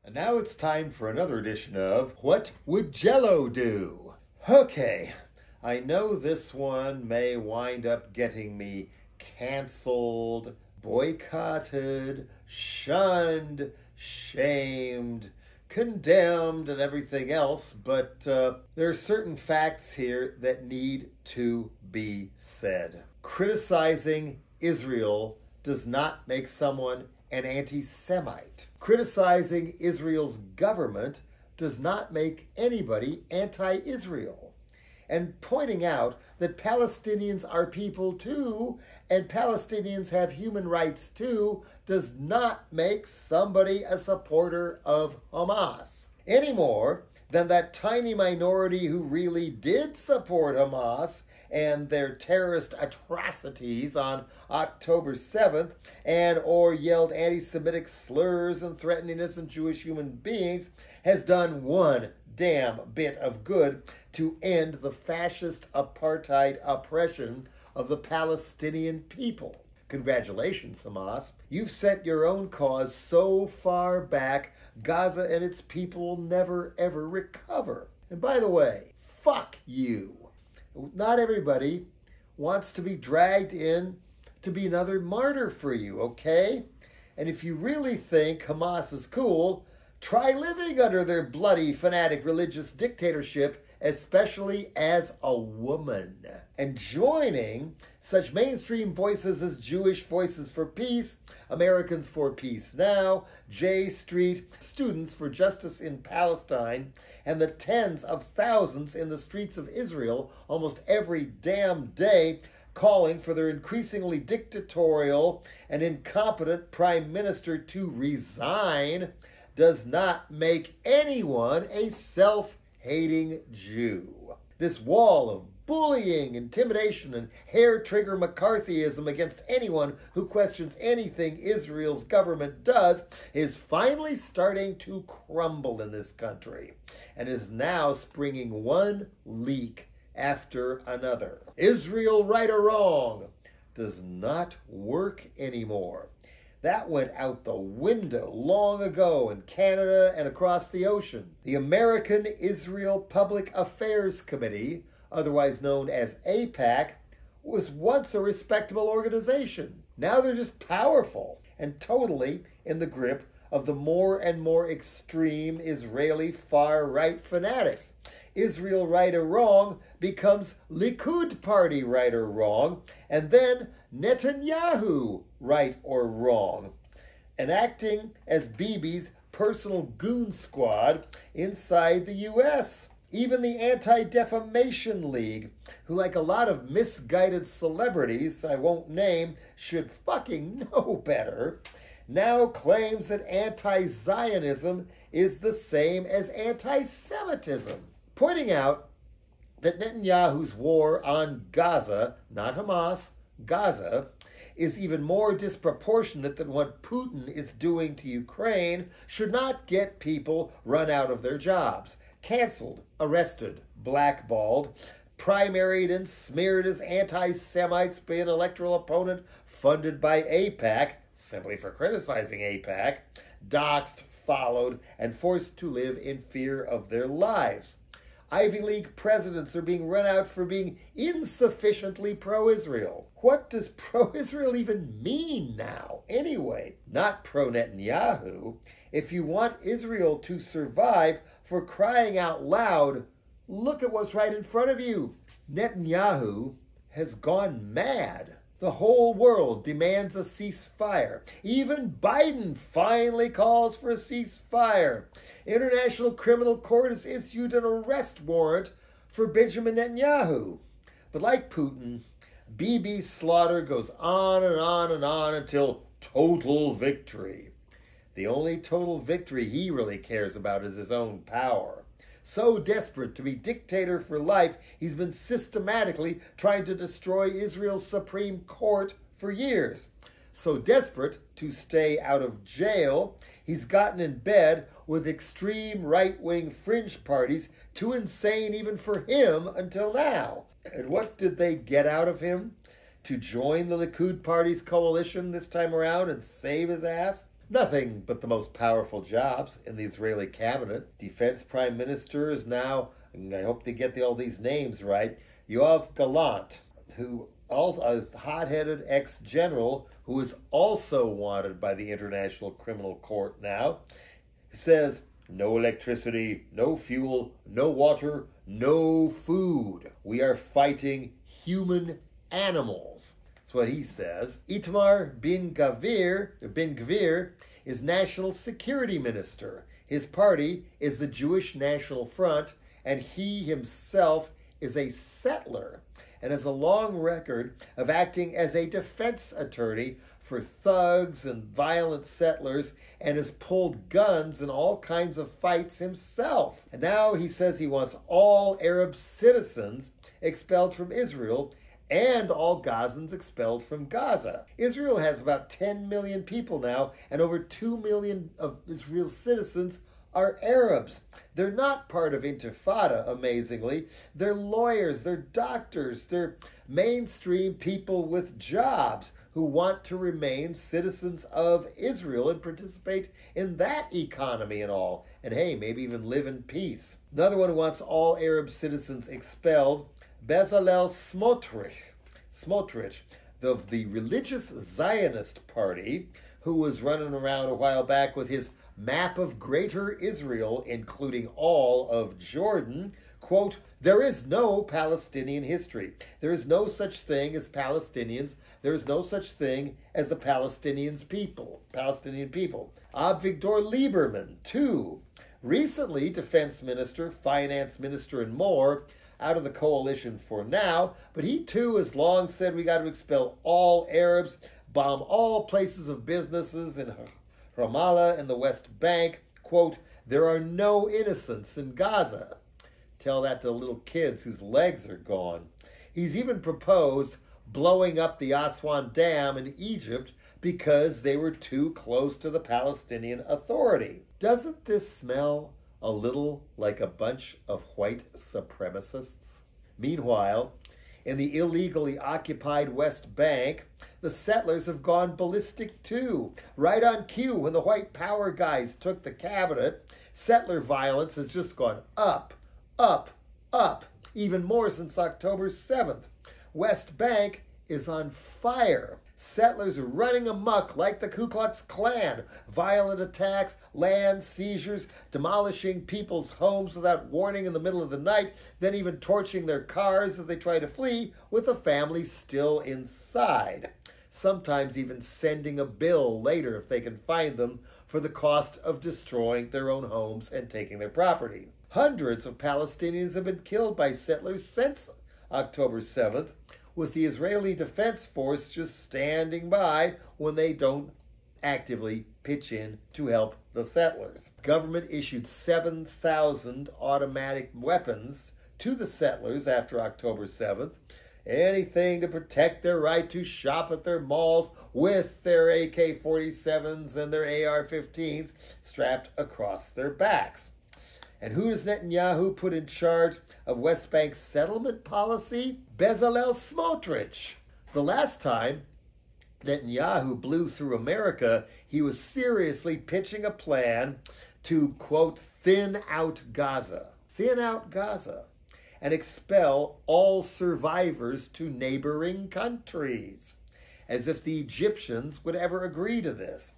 And now it's time for another edition of What Would Jello Do? Okay, I know this one may wind up getting me canceled, boycotted, shunned, shamed, condemned, and everything else, but there are certain facts here that need to be said. Criticizing Israel does not make someone an anti-Semite. Criticizing Israel's government does not make anybody anti-Israel. And pointing out that Palestinians are people too, and Palestinians have human rights too, does not make somebody a supporter of Hamas. Any more than that tiny minority who really did support Hamas and their terrorist atrocities on October 7th or yelled anti-Semitic slurs and threatened innocent Jewish human beings has done one damn bit of good to end the fascist apartheid oppression of the Palestinian people. Congratulations, Hamas. You've sent your own cause so far back, Gaza and its people will never, ever recover. And by the way, fuck you. Not everybody wants to be dragged in to be another martyr for you, okay? And if you really think Hamas is cool, try living under their bloody, fanatic religious dictatorship, especially as a woman. And joining such mainstream voices as Jewish Voices for Peace, Americans for Peace Now, J Street, Students for Justice in Palestine, and the tens of thousands in the streets of Israel almost every damn day calling for their increasingly dictatorial and incompetent prime minister to resign does not make anyone a self-hating Jew. This wall of bullying, intimidation, and hair-trigger McCarthyism against anyone who questions anything Israel's government does is finally starting to crumble in this country and is now springing one leak after another. Israel, right or wrong, does not work anymore. That went out the window long ago in Canada and across the ocean. The American Israel Public Affairs Committee, otherwise known as AIPAC, was once a respectable organization. Now they're just powerful and totally in the grip of the more and more extreme Israeli far-right fanatics. Israel right or wrong becomes Likud party right or wrong, and then Netanyahu right or wrong, and acting as Bibi's personal goon squad inside the U.S. Even the Anti-Defamation League, who, like a lot of misguided celebrities I won't name, should fucking know better, now claims that anti-Zionism is the same as anti-Semitism, pointing out that Netanyahu's war on Gaza, not Hamas, Gaza, is even more disproportionate than what Putin is doing to Ukraine should not get people run out of their jobs, canceled, arrested, blackballed, primaried and smeared as anti-Semites by an electoral opponent funded by AIPAC, simply for criticizing AIPAC, doxxed, followed, and forced to live in fear of their lives. Ivy League presidents are being run out for being insufficiently pro-Israel. What does pro-Israel even mean now, anyway? Not pro-Netanyahu. If you want Israel to survive, for crying out loud, look at what's right in front of you. Netanyahu has gone mad. The whole world demands a ceasefire. Even Biden finally calls for a ceasefire. International Criminal Court has issued an arrest warrant for Benjamin Netanyahu. But like Putin, Bibi's slaughter goes on and on and on until total victory. The only total victory he really cares about is his own power. So desperate to be dictator for life, he's been systematically trying to destroy Israel's Supreme Court for years. So desperate to stay out of jail, he's gotten in bed with extreme right-wing fringe parties, too insane even for him until now. And what did they get out of him? To join the Likud party's coalition this time around and save his ass? Nothing but the most powerful jobs in the Israeli cabinet. Defense Prime Minister is now, I hope they get all these names right, Yoav Gallant, who also a hot-headed ex-general who is also wanted by the International Criminal Court now, says, no electricity, no fuel, no water, no food. We are fighting human animals. That's what he says. Itamar Ben-Gvir is National Security Minister. His party is the Jewish National Front, and he himself is a settler and has a long record of acting as a defense attorney for thugs and violent settlers, and has pulled guns in all kinds of fights himself. And now he says he wants all Arab citizens expelled from Israel and all Gazans expelled from Gaza. Israel has about 10 million people now, and over 2 million of Israel's citizens are Arabs. They're not part of Intifada, amazingly. They're lawyers, they're doctors, they're mainstream people with jobs who want to remain citizens of Israel and participate in that economy and all. And hey, maybe even live in peace. Another one who wants all Arab citizens expelled, Bezalel Smotrich, of the religious Zionist party, who was running around a while back with his map of Greater Israel, including all of Jordan. Quote, there is no Palestinian history. There is no such thing as Palestinians. There is no such thing as the Palestinian people. Avigdor Lieberman, too. Recently, defense minister, finance minister, and more, out of the coalition for now, but he too has long said we got to expel all Arabs, bomb all places of businesses in Ramallah and the West Bank. Quote, there are no innocents in Gaza. Tell that to little kids whose legs are gone. He's even proposed blowing up the Aswan Dam in Egypt because they were too close to the Palestinian Authority. Doesn't this smell a little like a bunch of white supremacists? Meanwhile, in the illegally occupied West Bank, the settlers have gone ballistic too. Right on cue, when the white power guys took the cabinet, settler violence has just gone up, up, up, even more since October 7th. West Bank is on fire. Settlers are running amok like the Ku Klux Klan. Violent attacks, land seizures, demolishing people's homes without warning in the middle of the night, then even torching their cars as they try to flee with the family still inside. Sometimes even sending a bill later if they can find them for the cost of destroying their own homes and taking their property. Hundreds of Palestinians have been killed by settlers since October 7th, with the Israeli Defense Force just standing by when they don't actively pitch in to help the settlers. Government issued 7,000 automatic weapons to the settlers after October 7th, anything to protect their right to shop at their malls with their AK-47s and their AR-15s strapped across their backs. And who does Netanyahu put in charge of West Bank's settlement policy? Bezalel Smotrich. The last time Netanyahu blew through America, he was seriously pitching a plan to, quote, thin out Gaza, and expel all survivors to neighboring countries, as if the Egyptians would ever agree to this.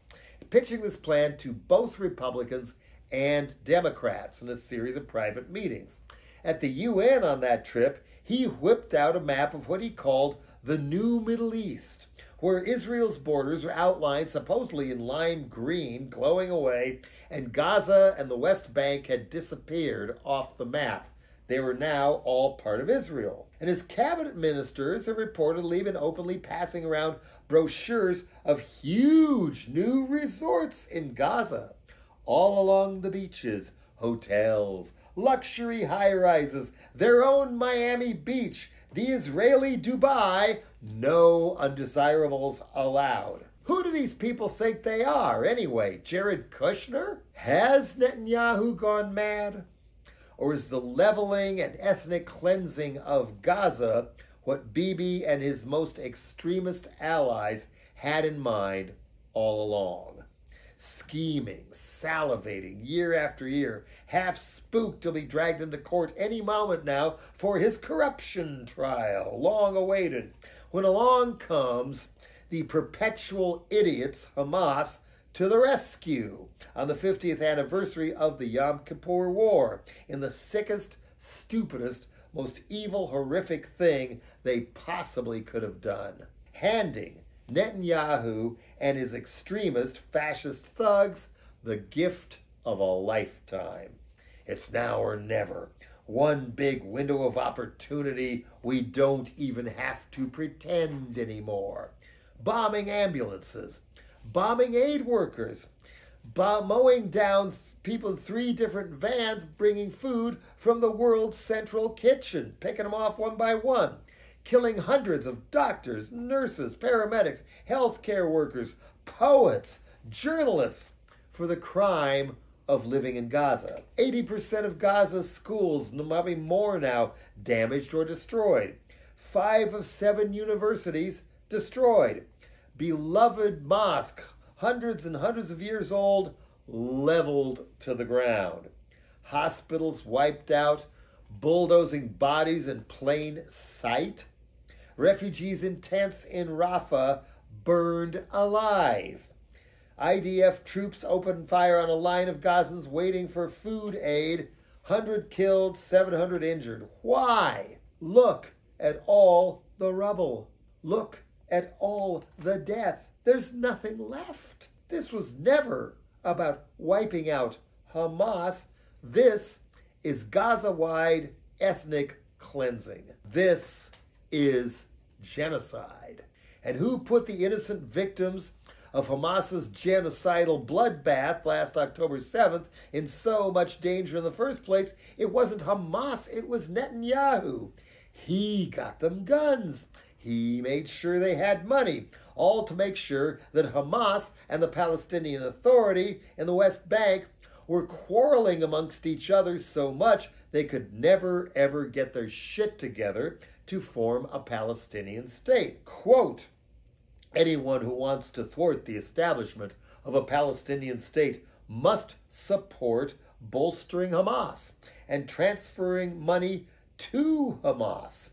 Pitching this plan to both Republicans and Democrats in a series of private meetings. At the UN on that trip, he whipped out a map of what he called the New Middle East, where Israel's borders are outlined supposedly in lime green, glowing away, and Gaza and the West Bank had disappeared off the map. They were now all part of Israel. And his cabinet ministers have reportedly been openly passing around brochures of huge new resorts in Gaza, all along the beaches, hotels, luxury high-rises, their own Miami Beach, the Israeli Dubai, no undesirables allowed. Who do these people think they are, anyway? Jared Kushner? Has Netanyahu gone mad? Or is the leveling and ethnic cleansing of Gaza what Bibi and his most extremist allies had in mind all along? scheming, salivating, year after year, half spooked to be dragged into court any moment now for his corruption trial, long awaited, when along comes the perpetual idiots, Hamas, to the rescue on the 50th anniversary of the Yom Kippur War, in the sickest, stupidest, most evil, horrific thing they possibly could have done, handing Netanyahu and his extremist fascist thugs the gift of a lifetime. It's now or never. One big window of opportunity we don't even have to pretend anymore. Bombing ambulances, bombing aid workers, mowing down people in 3 different vans bringing food from the world's central kitchen, picking them off one by one, killing hundreds of doctors, nurses, paramedics, healthcare workers, poets, journalists for the crime of living in Gaza. 80% of Gaza's schools, maybe more now, damaged or destroyed. 5 of 7 universities destroyed. Beloved mosque, hundreds and hundreds of years old, leveled to the ground. Hospitals wiped out, bulldozing bodies in plain sight. Refugees in tents in Rafah burned alive. IDF troops opened fire on a line of Gazans waiting for food aid. 100 killed, 700 injured. Why? Look at all the rubble. Look at all the death. There's nothing left. This was never about wiping out Hamas. This is Gaza-wide ethnic cleansing. This is genocide. And who put the innocent victims of Hamas's genocidal bloodbath last October 7th in so much danger in the first place? It wasn't Hamas, it was Netanyahu. He got them guns. He made sure they had money, all to make sure that Hamas and the Palestinian Authority in the West Bank were quarreling amongst each other so much they could never, ever get their shit together to form a Palestinian state. Quote, anyone who wants to thwart the establishment of a Palestinian state must support bolstering Hamas and transferring money to Hamas.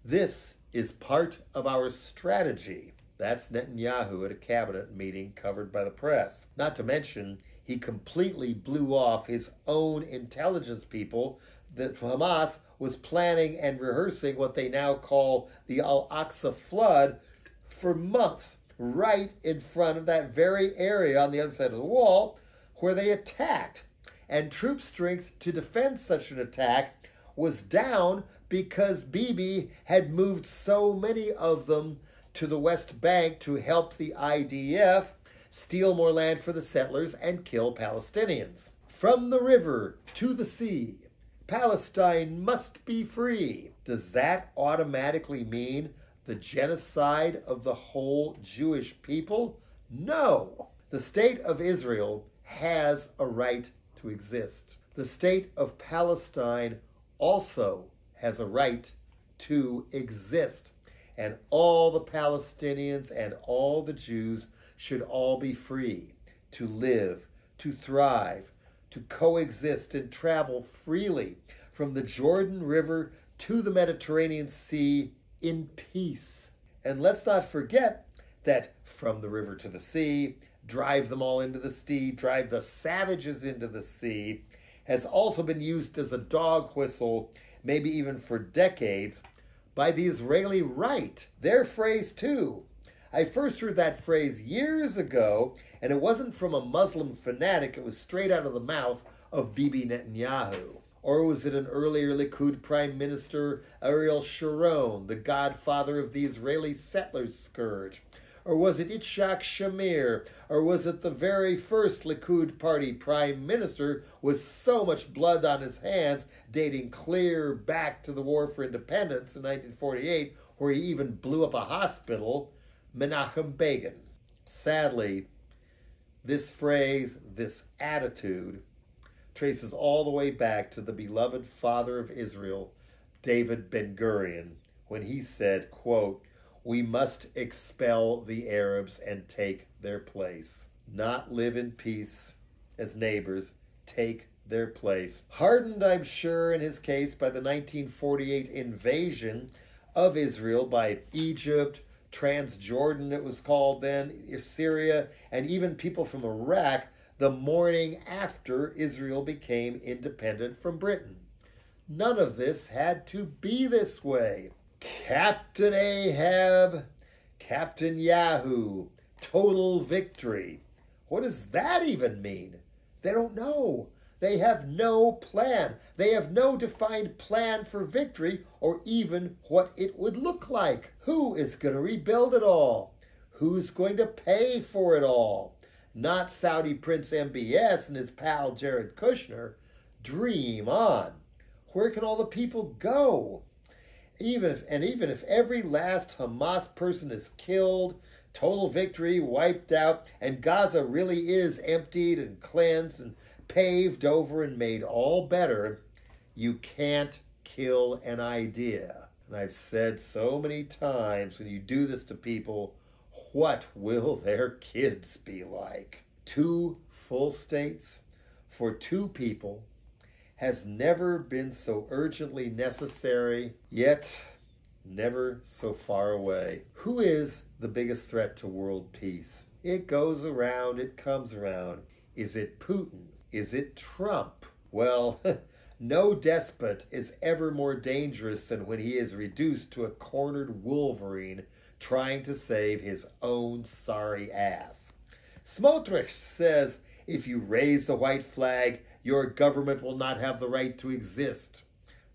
This is part of our strategy. That's Netanyahu at a cabinet meeting covered by the press. Not to mention, he completely blew off his own intelligence people that Hamas was planning and rehearsing what they now call the Al-Aqsa flood for months, right in front of that very area on the other side of the wall where they attacked. And troop strength to defend such an attack was down because Bibi had moved so many of them to the West Bank to help the IDF steal more land for the settlers and kill Palestinians. From the river to the sea, Palestine must be free. Does that automatically mean the genocide of the whole Jewish people? No. The state of Israel has a right to exist. The state of Palestine also has a right to exist. And all the Palestinians and all the Jews should all be free to live, to thrive, to coexist and travel freely from the Jordan River to the Mediterranean Sea in peace. And let's not forget that from the river to the sea, drive them all into the sea, drive the savages into the sea, has also been used as a dog whistle, maybe even for decades, by the Israeli right. Their phrase too. I first heard that phrase years ago, and it wasn't from a Muslim fanatic, it was straight out of the mouth of Bibi Netanyahu. Or was it an earlier Likud Prime Minister, Ariel Sharon, the godfather of the Israeli settlers' scourge? Or was it Yitzhak Shamir? Or was it the very first Likud Party Prime Minister with so much blood on his hands, dating clear back to the War for Independence in 1948, where he even blew up a hospital, Menachem Begin? Sadly, this phrase, this attitude, traces all the way back to the beloved father of Israel, David Ben-Gurion, when he said, quote, "We must expel the Arabs and take their place." not live in peace as neighbors, take their place. Hardened, I'm sure, in his case by the 1948 invasion of Israel by Egypt, Transjordan it was called then, Syria, and even people from Iraq the morning after Israel became independent from Britain. None of this had to be this way. Captain Ahab, Captain Yahoo, total victory. What does that even mean? They don't know. They have no plan. They have no defined plan for victory or even what it would look like. Who is going to rebuild it all? Who's going to pay for it all? Not Saudi Prince MBS and his pal Jared Kushner. Dream on. Where can all the people go? Even if every last Hamas person is killed, total victory, wiped out, and Gaza really is emptied and cleansed and paved over and made all better, you can't kill an idea. And I've said so many times, when you do this to people, what will their kids be like? 2 full states for 2 people has never been so urgently necessary, yet never so far away. Who is the biggest threat to world peace? It goes around, it comes around. Is it Putin? Is it Trump? Well, no despot is ever more dangerous than when he is reduced to a cornered Wolverine trying to save his own sorry ass. Smotrich says, if you raise the white flag, your government will not have the right to exist.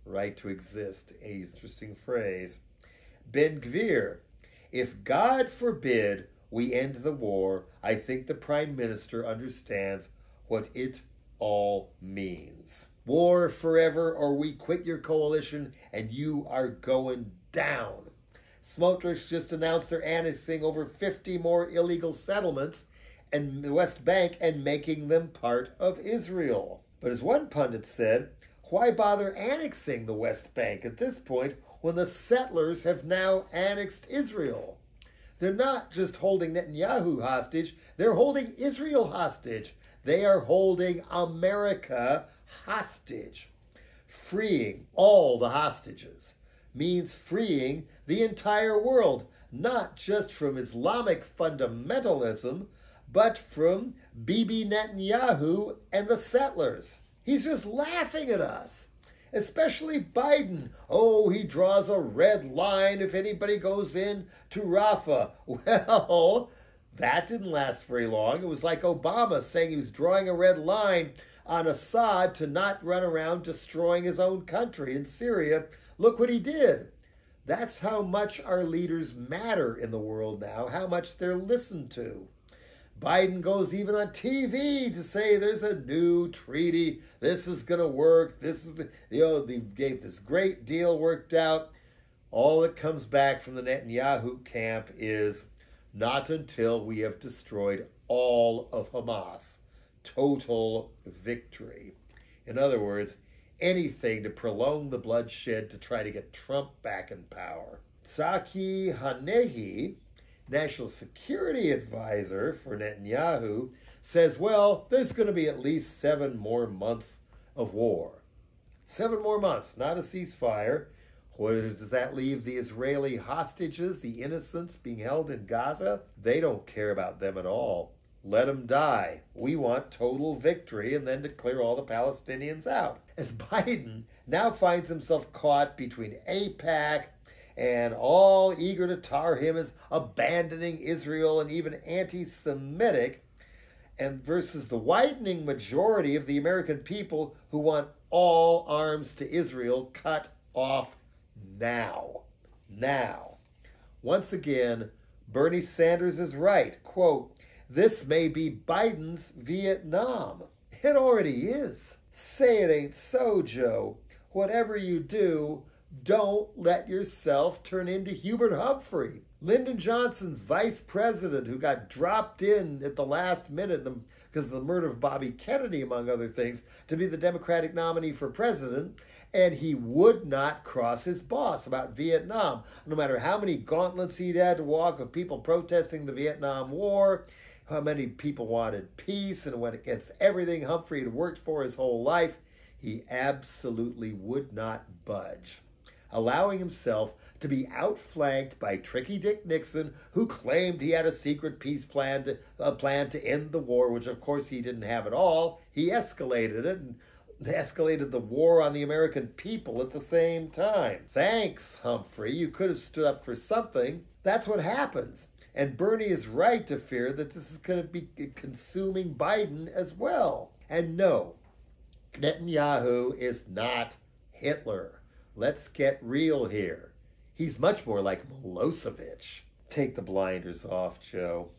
Right to exist, an interesting phrase. Ben Gvir, if God forbid we end the war, I think the Prime Minister understands what it all means. War forever, or we quit your coalition and you are going down. Smotrich just announced they're annexing over 50 more illegal settlements in the West Bank and making them part of Israel. But as one pundit said, why bother annexing the West Bank at this point when the settlers have now annexed Israel? They're not just holding Netanyahu hostage, they're holding Israel hostage. They are holding America hostage. Freeing all the hostages means freeing the entire world, not just from Islamic fundamentalism, but from Bibi Netanyahu and the settlers. He's just laughing at us, especially Biden. Oh, he draws a red line if anybody goes in to Rafah. Well, that didn't last very long. It was like Obama saying he was drawing a red line on Assad to not run around destroying his own country in Syria. Look what he did. That's how much our leaders matter in the world now, how much they're listened to. Biden goes even on TV to say there's a new treaty. This is going to work. This is they gave this great deal worked out. All that comes back from the Netanyahu camp is not until we have destroyed all of Hamas. Total victory. In other words, anything to prolong the bloodshed to try to get Trump back in power. Tzaki Hanehi, National Security Advisor for Netanyahu, says, well, there's going to be at least 7 more months of war. 7 more months, not a ceasefire. Where does that leave the Israeli hostages, the innocents being held in Gaza? They don't care about them at all. Let them die. We want total victory and then to clear all the Palestinians out. As Biden now finds himself caught between AIPAC and all eager to tar him as abandoning Israel and even anti-Semitic, and versus the widening majority of the American people who want all arms to Israel cut off now. Now. Once again, Bernie Sanders is right. Quote, this may be Biden's Vietnam. It already is. Say it ain't so, Joe. Whatever you do, don't let yourself turn into Hubert Humphrey. Lyndon Johnson's vice president, who got dropped in at the last minute because of the murder of Bobby Kennedy, among other things, to be the Democratic nominee for president, and he would not cross his boss about Vietnam. No matter how many gauntlets he'd had to walk of people protesting the Vietnam War, how many people wanted peace, and when it gets everything Humphrey had worked for his whole life, he absolutely would not budge, allowing himself to be outflanked by tricky Dick Nixon, who claimed he had a secret peace plan to end the war, which of course he didn't have at all. He escalated it and escalated the war on the American people at the same time. Thanks, Humphrey. You could have stood up for something. That's what happens. And Bernie is right to fear that this is going to be consuming Biden as well. And no, Netanyahu is not Hitler. Let's get real here. He's much more like Milosevic. Take the blinders off, Joe.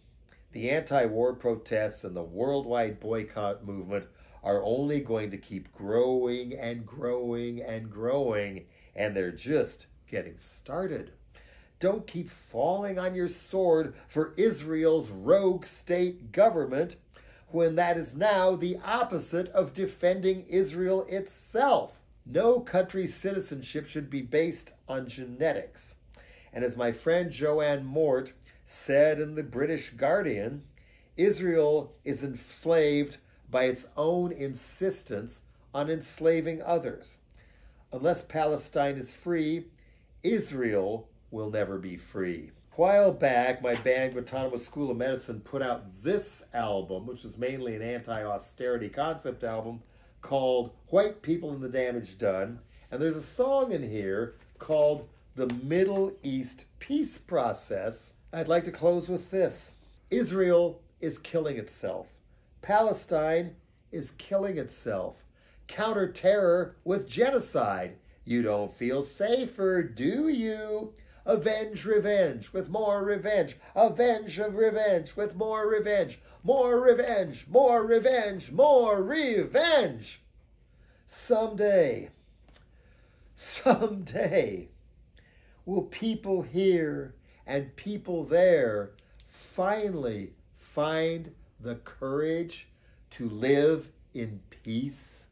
The anti-war protests and the worldwide boycott movement are only going to keep growing and growing and growing, and they're just getting started. Don't keep falling on your sword for Israel's rogue state government when that is now the opposite of defending Israel itself. No country's citizenship should be based on genetics. And as my friend Joanne Mort said in the British Guardian, Israel is enslaved by its own insistence on enslaving others. Unless Palestine is free, Israel will never be free. A while back, my band, Autonomous School of Medicine, put out this album, which is mainly an anti-austerity concept album, called White People and the Damage Done. And there's a song in here called The Middle East Peace Process. I'd like to close with this. Israel is killing itself. Palestine is killing itself. Counter terror with genocide. You don't feel safer, do you? Avenge revenge with more revenge. Avenge of revenge with more revenge. More revenge, more revenge, more revenge. Someday will people here and people there finally find the courage to live in peace?